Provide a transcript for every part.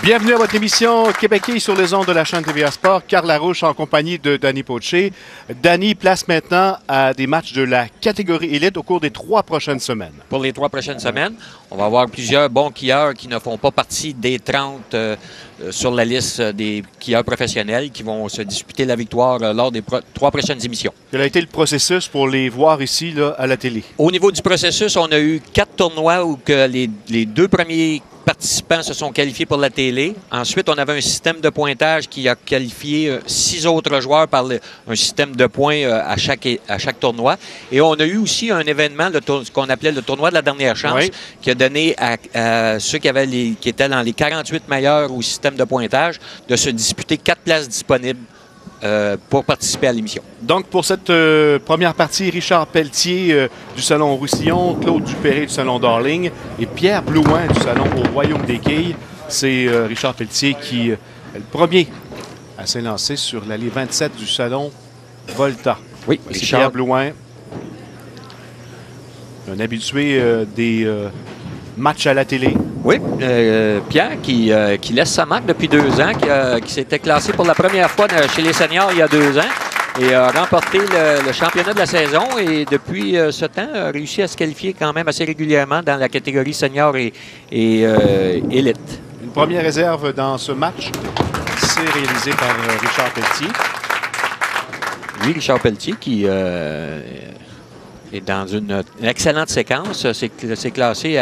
Bienvenue à votre émission Québécois sur les ondes de la chaîne TVA Sport. Carl Larouche en compagnie de Danny Poitier. Danny place maintenant à des matchs de la catégorie élite au cours des 3 prochaines semaines. Pour les 3 prochaines semaines, on va avoir plusieurs bons skieurs qui ne font pas partie des 30 sur la liste des skieurs professionnels qui vont se disputer la victoire lors des 3 prochaines émissions. Quel a été le processus pour les voir ici là, à la télé? Au niveau du processus, on a eu 4 tournois où que les 2 premiers participants se sont qualifiés pour la télé. Ensuite, on avait un système de pointage qui a qualifié 6 autres joueurs par un système de points à chaque tournoi. Et on a eu aussi un événement, ce qu'on appelait le tournoi de la dernière chance, oui, qui a donné à ceux qui étaient dans les 48 meilleurs au système de pointage de se disputer 4 places disponibles pour participer à l'émission. Donc, pour cette première partie, Richard Pelletier du Salon Roussillon, Claude Dupéré du Salon Darling et Pierre Blouin du Salon au Royaume des Quilles. C'est Richard Pelletier qui est le premier à s'élancer sur l'allée 27 du Salon Volta. Oui, Richard Pierre Blouin, un habitué des matchs à la télé. Oui, Pierre qui laisse sa marque depuis 2 ans, qui s'était classé pour la première fois chez les seniors il y a 2 ans et a remporté le championnat de la saison et depuis ce temps a réussi à se qualifier quand même assez régulièrement dans la catégorie senior et élite. Une première réserve dans ce match, c'est réalisé par Richard Pelletier. Oui, Richard Pelletier qui est dans une excellente séquence, s'est classé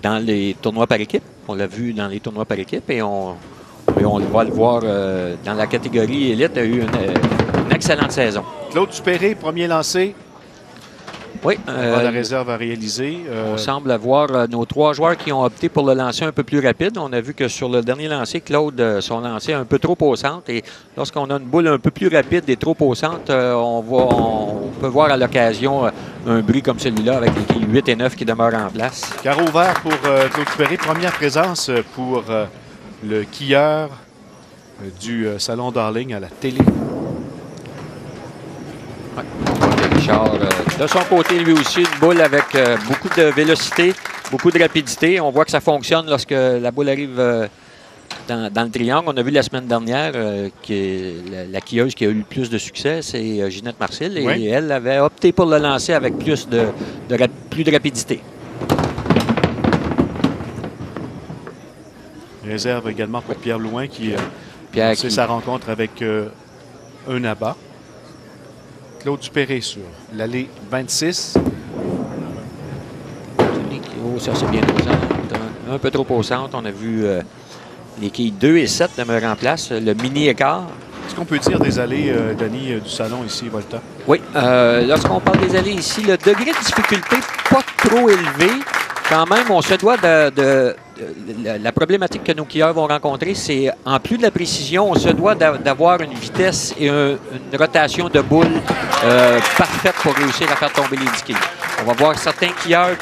dans les tournois par équipe. On l'a vu dans les tournois par équipe et on va le voir dans la catégorie élite. Il a eu une excellente saison. Claude Dupéré, premier lancé. Oui. La réserve à réaliser. On semble avoir nos 3 joueurs qui ont opté pour le lancer un peu plus rapide. On a vu que sur le dernier lancer, Claude, son lancer un peu trop au centre. Et lorsqu'on a une boule un peu plus rapide et trop au centre, on peut voir à l'occasion un bruit comme celui-là avec les quilles 8 et 9 qui demeurent en place. Carreau vert pour Claude Dupéré. Première présence pour le quilleur du Salon Darling à la télé. Ouais. Richard, de son côté, lui aussi, une boule avec beaucoup de vélocité, beaucoup de rapidité. On voit que ça fonctionne lorsque la boule arrive dans le triangle. On a vu la semaine dernière que la quilleuse qui a eu le plus de succès, c'est Ginette Marcil. Et oui, elle avait opté pour le lancer avec plus de rapidité. Réserve également pour Pierre Blouin qui a fait sa rencontre avec un abat. Claude Dupéré sur l'allée 26. Oh, ça, c'est bien au centre. Un peu trop au centre. On a vu les quilles 2 et 7 demeurer en place. Le mini écart. Est-ce qu'on peut dire des allées, Danny, du salon ici, Volta? Oui. Lorsqu'on parle des allées ici, le degré de difficulté pas trop élevé. Quand même, on se doit la problématique que nos quilleurs vont rencontrer, c'est en plus de la précision, on se doit d'avoir une vitesse et une rotation de boule parfaite pour réussir à faire tomber les 10 quilles. On va voir certains quilleurs.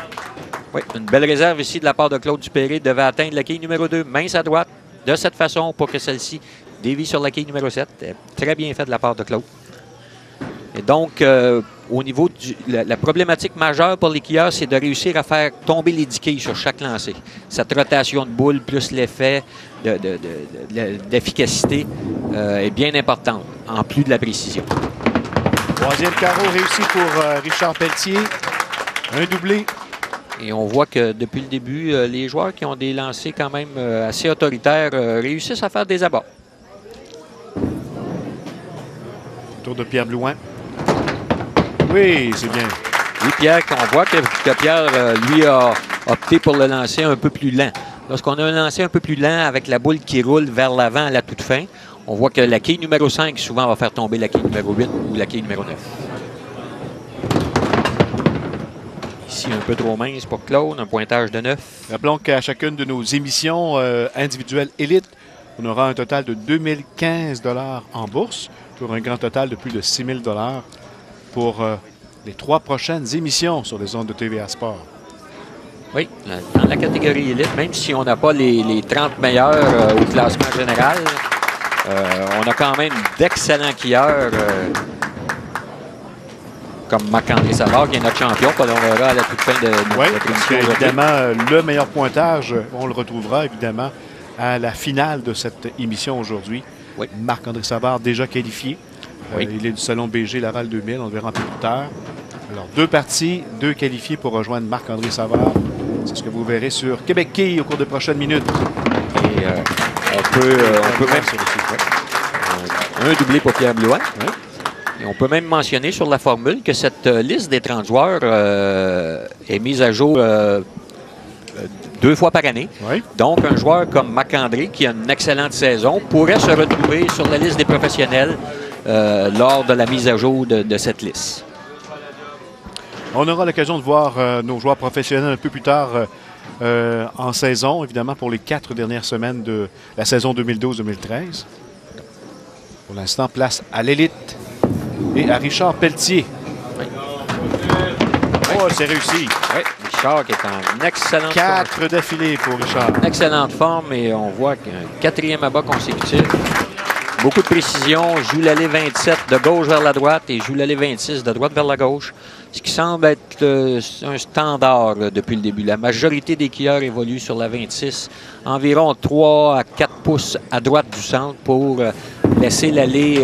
Oui, une belle réserve ici de la part de Claude Dupéré devait atteindre la quille numéro 2, mince à droite, de cette façon pour que celle-ci dévie sur la quille numéro 7. Très bien fait de la part de Claude. Et donc, au niveau de la problématique majeure pour les quilleurs, c'est de réussir à faire tomber les 10 quilles sur chaque lancer. Cette rotation de boule plus l'effet d'efficacité est bien importante, en plus de la précision. 3e carreau réussi pour Richard Pelletier. Un doublé. Et on voit que depuis le début, les joueurs qui ont des lancers quand même assez autoritaires réussissent à faire des abats. Tour de Pierre Blouin. Oui, c'est bien. Oui, Pierre, on voit que Pierre, lui, a opté pour le lancer un peu plus lent. Lorsqu'on a un lancer un peu plus lent avec la boule qui roule vers l'avant à la toute fin, on voit que la quille numéro 5 souvent va faire tomber la quille numéro 8 ou la quille numéro 9. Ici, un peu trop mince pour Claude, un pointage de 9. Rappelons qu'à chacune de nos émissions individuelles élites, on aura un total de 2015 $ en bourse pour un grand total de plus de 6 000 $ pour les 3 prochaines émissions sur les ondes de TVA Sport. Oui, dans la catégorie élite, même si on n'a pas les 30 meilleurs au classement général, on a quand même d'excellents quilleurs comme Marc-André Savard, qui est notre champion, qu'on verra à la toute fin de notre émission. Évidemment, le meilleur pointage, on le retrouvera évidemment à la finale de cette émission aujourd'hui. Oui. Marc-André Savard déjà qualifié. Oui. Il est du salon BG Laval 2000, on le verra un peu plus tard. Alors, 2 parties, 2 qualifiés pour rejoindre Marc-André Savard. C'est ce que vous verrez sur Québec Quille au cours des prochaines minutes. Et on peut même... un doublé pour Pierre Blouin. Oui. Et on peut même mentionner sur la formule que cette liste des 30 joueurs est mise à jour 2 fois par année. Oui. Donc, un joueur comme Marc-André, qui a une excellente saison, pourrait se retrouver sur la liste des professionnels lors de la mise à jour de cette liste. On aura l'occasion de voir nos joueurs professionnels un peu plus tard en saison, évidemment, pour les 4 dernières semaines de la saison 2012-2013. Pour l'instant, place à l'élite et à Richard Pelletier. Oui. Oh, c'est réussi. Oui, Richard qui est en excellente 4 d'affilée pour Richard. excellente forme et on voit qu'un 4e abat consécutif. Beaucoup de précision, joue l'allée 27 de gauche vers la droite et joue l'allée 26 de droite vers la gauche. Ce qui semble être un standard depuis le début. La majorité des quilleurs évoluent sur la 26, environ 3 à 4 pouces à droite du centre pour laisser l'allée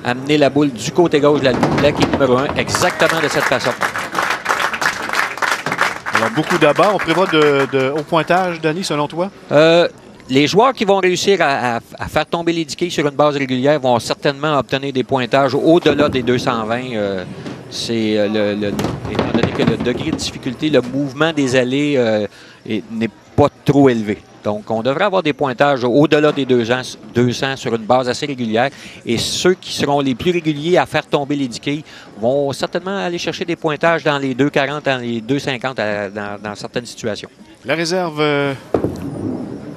amener la boule du côté gauche de la quille numéro 1, exactement de cette façon. Alors, beaucoup d'abats. On prévoit au pointage, Danny, selon toi? Les joueurs qui vont réussir à faire tomber les 10 quilles sur une base régulière vont certainement obtenir des pointages au-delà des 220. Étant donné que le degré de difficulté, le mouvement des allées n'est pas trop élevé. Donc, on devrait avoir des pointages au-delà des 200 sur une base assez régulière. Et ceux qui seront les plus réguliers à faire tomber les 10 quilles vont certainement aller chercher des pointages dans les 2,40, dans les 2,50 dans certaines situations. La réserve,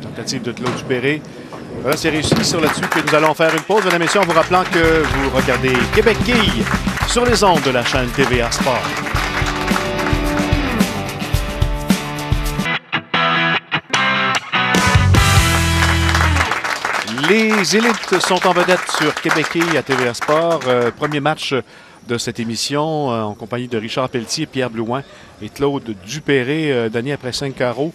tentative de Claude Dupéré. Voilà, c'est réussi sur là-dessus que nous allons faire une pause. Mesdames et messieurs, en vous rappelant que vous regardez Québec Quille sur les ondes de la chaîne TVA Sport. Les élites sont en vedette sur Québec Quille à TVA Sport. Premier match de cette émission en compagnie de Richard Pelletier, Pierre Blouin et Claude Dupéré. Danny, après 5 carreaux,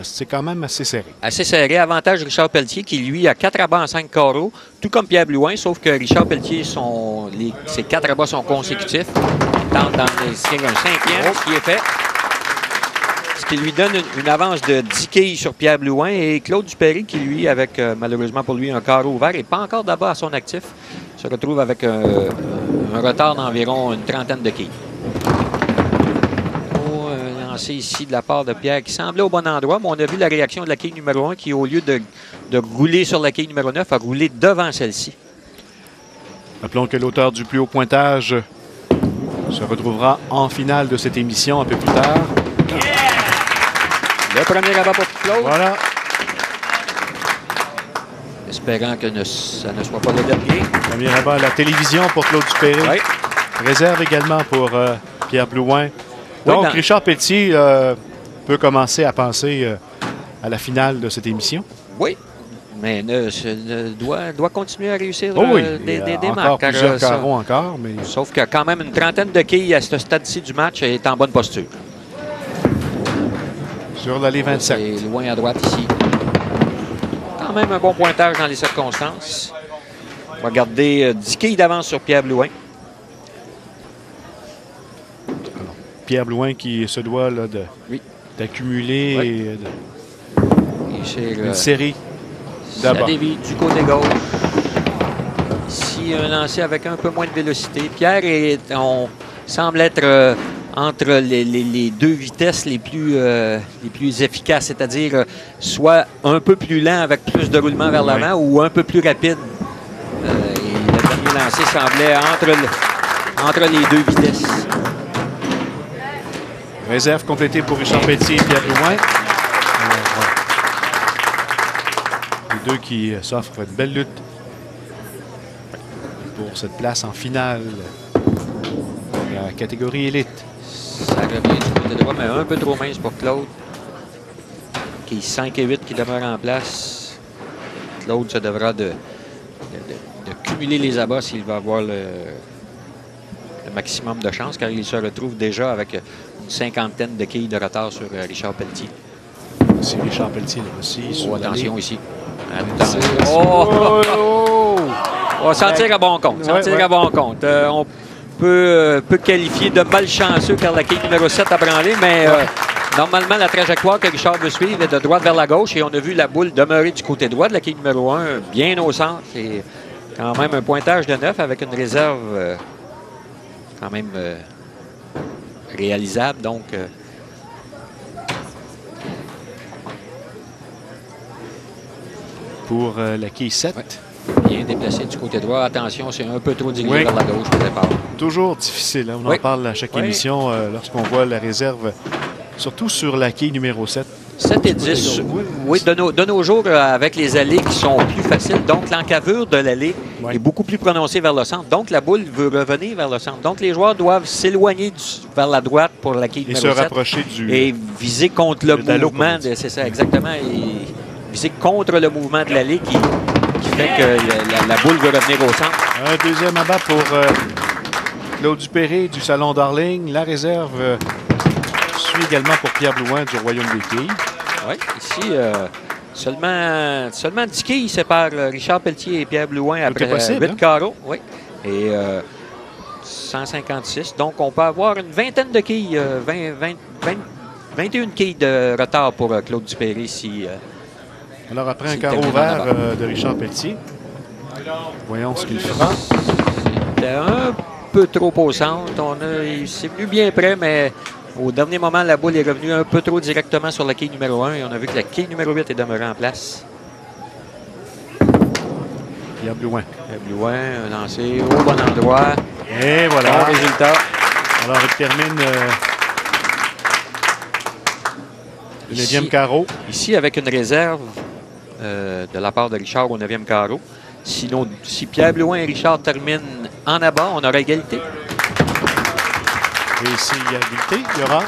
c'est quand même assez serré. Assez serré. Avantage Richard Pelletier qui, lui, a 4 abats en 5 carreaux, tout comme Pierre Blouin, sauf que Richard Pelletier, ses 4 abats sont consécutifs. Il tente d'en inscrire un 5e, ce qui est fait. Ce qui lui donne une avance de 10 quilles sur Pierre Blouin et Claude Dupéré qui, lui, avec malheureusement pour lui un carreau ouvert et pas encore d'abat à son actif, se retrouve avec un retard d'environ une trentaine de quilles. Lancé ici de la part de Pierre qui semblait au bon endroit, mais on a vu la réaction de la quille numéro 1 qui, au lieu de rouler sur la quille numéro 9, a roulé devant celle-ci. Rappelons que l'auteur du plus haut pointage se retrouvera en finale de cette émission un peu plus tard. Le premier abat pour Claude. Voilà. Espérant que ça ne soit pas le dernier. Premier abat à la télévision pour Claude Dupéré. Oui. Réserve également pour Pierre Blouin. Donc, oui, Richard Pelletier peut commencer à penser à la finale de cette émission. Oui, mais doit continuer à réussir des encore marques. Plusieurs carreaux encore. Mais... Sauf qu'il y a quand même une trentaine de quilles à ce stade-ci du match et est en bonne posture. Sur l'allée 27. C'est loin à droite ici. Quand même un bon pointage dans les circonstances. On va garder 10 quilles d'avance sur Pierre Blouin. Alors, Pierre Blouin qui se doit d'accumuler une série d'abats. Ça dévie du côté gauche. Ici, un lancer avec un peu moins de vélocité. Pierre semble être entre les deux vitesses les plus efficaces, c'est-à-dire soit un peu plus lent avec plus de roulement vers l'avant ou un peu plus rapide. Et le dernier lancé semblait entre les deux vitesses. Réserve complétée pour Richard Pelletier et Pierre Blouin. Les deux qui s'offrent une belle lutte pour cette place en finale de la catégorie élite. Ça revient du côté droit, mais un peu trop mince pour Claude. Qui est 5 et 8 qui demeure en place. Claude se devra de cumuler les abats s'il va avoir le maximum de chance, car il se retrouve déjà avec une cinquantaine de quilles de retard sur Richard Pelletier. C'est Richard Pelletier là aussi. Oh, attention l'allée. ici. Attention. Oh! On va s'en tirer à bon compte. À bon compte. On peut qualifier de malchanceux car la quille numéro 7 a branlé, mais normalement, la trajectoire que Richard veut suivre est de droite vers la gauche et on a vu la boule demeurer du côté droit de la quille numéro 1, bien au centre. C'est quand même un pointage de 9 avec une réserve quand même réalisable. Donc, pour la quille 7. Ouais. Bien déplacé du côté droit. Attention, c'est un peu trop dirigé vers la gauche au départ. Toujours difficile. Hein? On en parle à chaque émission lorsqu'on voit la réserve, surtout sur la quille numéro 7. 7 et 10. Oui, de nos jours, avec les allées qui sont plus faciles, donc l'encavure de l'allée est beaucoup plus prononcée vers le centre. Donc, la boule veut revenir vers le centre. Donc, les joueurs doivent s'éloigner vers la droite pour la quille numéro 7. Et se rapprocher du... Et viser contre le mouvement. C'est ça, exactement. Et viser contre le mouvement de l'allée qui fait que la boule veut revenir au centre. Un deuxième abat pour Claude Dupéré du Salon Darling. La réserve suit également pour Pierre Blouin du Royaume des Quilles. Oui, ici, seulement 10 quilles séparent Richard Pelletier et Pierre Blouin après 8 carreaux. Oui. Et 156. Donc, on peut avoir une vingtaine de quilles, 21 quilles de retard pour Claude Dupéré ici. Alors, après un carreau vert de Richard Pelletier, voyons ce qu'il fera. C'était un peu trop au centre. C'est venu bien près, mais au dernier moment, la boule est revenue un peu trop directement sur la quille numéro 1 et on a vu que la quille numéro 8 est demeurée en place. Pierre Blouin. Pierre Blouin, un lancé au bon endroit. Et voilà. Bon résultat. Alors, il termine le 9e carreau. Ici, avec une réserve de la part de Richard au 9e carreau. Sinon, si Pierre Blouin et Richard terminent en abat, on aura égalité. Et s'il y a égalité, il y aura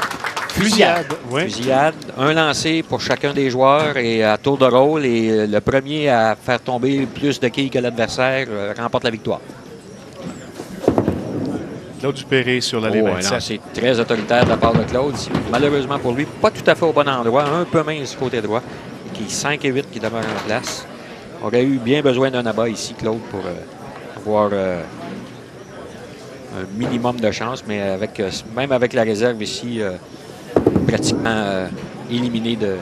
fusillade. Oui. Fusillade, un lancé pour chacun des joueurs et à tour de rôle. Et le premier à faire tomber plus de quilles que l'adversaire remporte la victoire. Claude Dupéré sur l'allée 27. C'est très autoritaire de la part de Claude. Malheureusement pour lui, pas tout à fait au bon endroit, un peu mince du côté droit. Qui est 5 et 8 qui demeurent en place. Aurait eu bien besoin d'un abat ici, Claude, pour avoir un minimum de chance, mais même avec la réserve ici, pratiquement éliminé de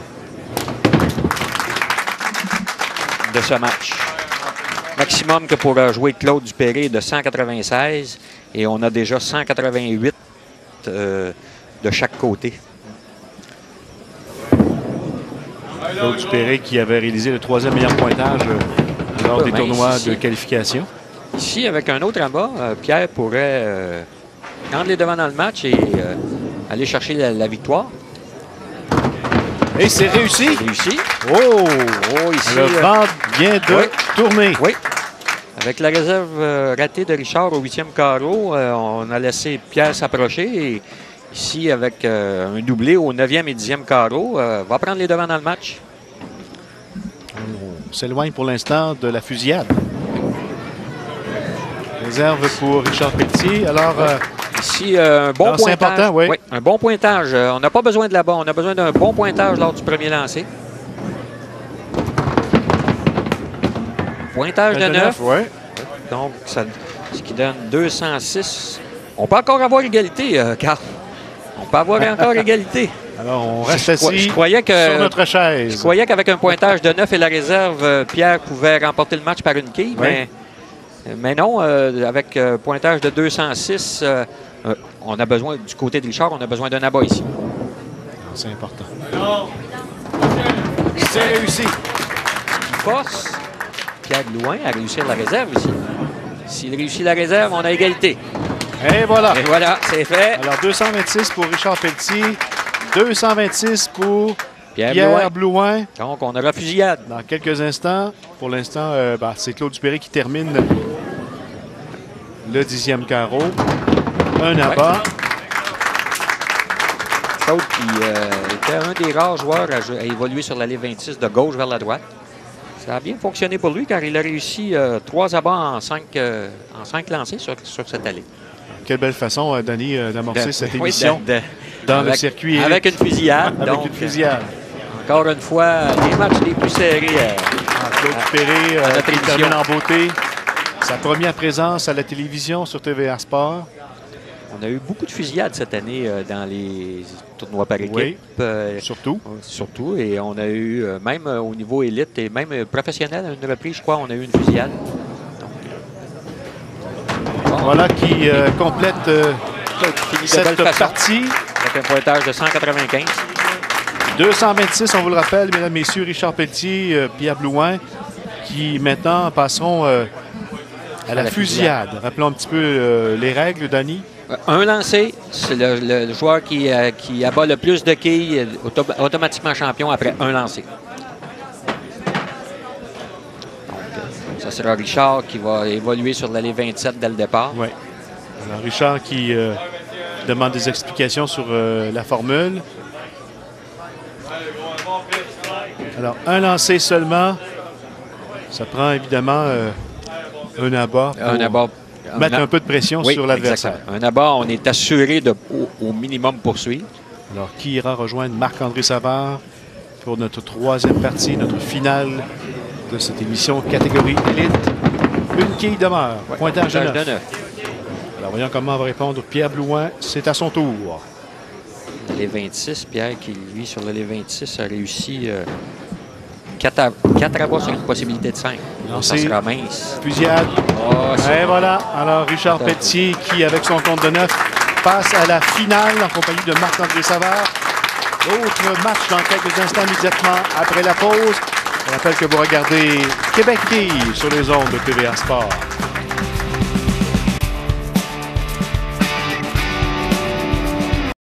ce match. Maximum que pour jouer Claude Dupéré de 196 et on a déjà 188 de chaque côté. Claude Dupéré qui avait réalisé le 3e meilleur pointage lors des tournois de qualification. Ici, avec un autre abat, Pierre pourrait prendre les devants dans le match et aller chercher la victoire. Et c'est réussi. Réussi. Oh! Ici, le vent vient de tourner. Oui. Avec la réserve ratée de Richard au 8e carreau, on a laissé Pierre s'approcher. Et ici, avec un doublé au 9e et 10e carreau, va prendre les devants dans le match. On s'éloigne pour l'instant de la fusillade. Réserve pour Richard Pelletier. Alors, ici, un bon pointage. C'est important, oui. Un bon pointage. On n'a pas besoin de là-bas. On a besoin d'un bon pointage lors du premier lancer. Pointage de 9. Oui. Donc, ce qui donne 206. On peut encore avoir égalité, Carl. On peut avoir encore égalité. Alors, on reste assis je croyais que, sur notre chaise. Je croyais qu'avec un pointage de 9 et la réserve, Pierre pouvait remporter le match par une quille, mais non, avec pointage de 206, on a besoin, du côté de Richard, on a besoin d'un abat ici. C'est important. C'est réussi. Force. Pierre Blouin a réussi la réserve ici. S'il réussit la réserve, on a égalité. Et voilà. Et voilà, c'est fait. Alors, 226 pour Richard Pelletier, 226 pour Pierre Blouin. Donc, on aura fusillade. Dans quelques instants. Pour l'instant, c'est Claude Dupéré qui termine le 10e carreau. Un abat. Claude qui était un des rares joueurs à évoluer sur l'allée 26 de gauche vers la droite. Ça a bien fonctionné pour lui car il a réussi 3 abats en 5 lancés sur cette allée. Quelle belle façon, Danny, d'amorcer cette émission dans le circuit. Avec une fusillade. Avec une fusillade. Encore une fois, les matchs les plus serrés. Claude Dupéré à notre qui émission. termine en beauté. Sa première présence à la télévision sur TVA Sport. On a eu beaucoup de fusillades cette année dans les tournois par équipe. Oui, surtout. Surtout. Et on a eu, même au niveau élite et même professionnel, à une reprise, je crois, on a eu une fusillade. Donc, Voilà qui complète cette partie. Avec un pointage de 195. 226, on vous le rappelle, mesdames, messieurs, Richard Pelletier, Pierre Blouin, qui maintenant passeront à la fusillade. Rappelons un petit peu les règles, Danny. Un lancé, c'est le joueur qui abat le plus de quilles, automatiquement champion après un lancé. Donc, ça sera Richard qui va évoluer sur l'allée 27 dès le départ. Oui. Alors, Richard qui demande des explications sur la formule. Alors, un lancé seulement. Ça prend évidemment un abat pour mettre un peu de pression sur l'adversaire. Un abat, on est assuré de au minimum poursuivre. Alors, qui ira rejoindre Marc-André Savard pour notre troisième partie, notre finale de cette émission catégorie élite. Une quille demeure, pointage de 9. Alors, voyons comment va répondre Pierre Blouin. C'est à son tour. Les 26, Pierre qui, lui, sur les 26, a réussi 4 abats sur une possibilité de 5. Donc, ça sera mince. Fusillade. Et voilà. Alors, Richard Pelletier qui, avec son compte de 9, passe à la finale en compagnie de Marc-André Savard. Autre match dans quelques instants immédiatement après la pause. Je rappelle que vous regardez Québec Quille sur les ondes de TVA Sport.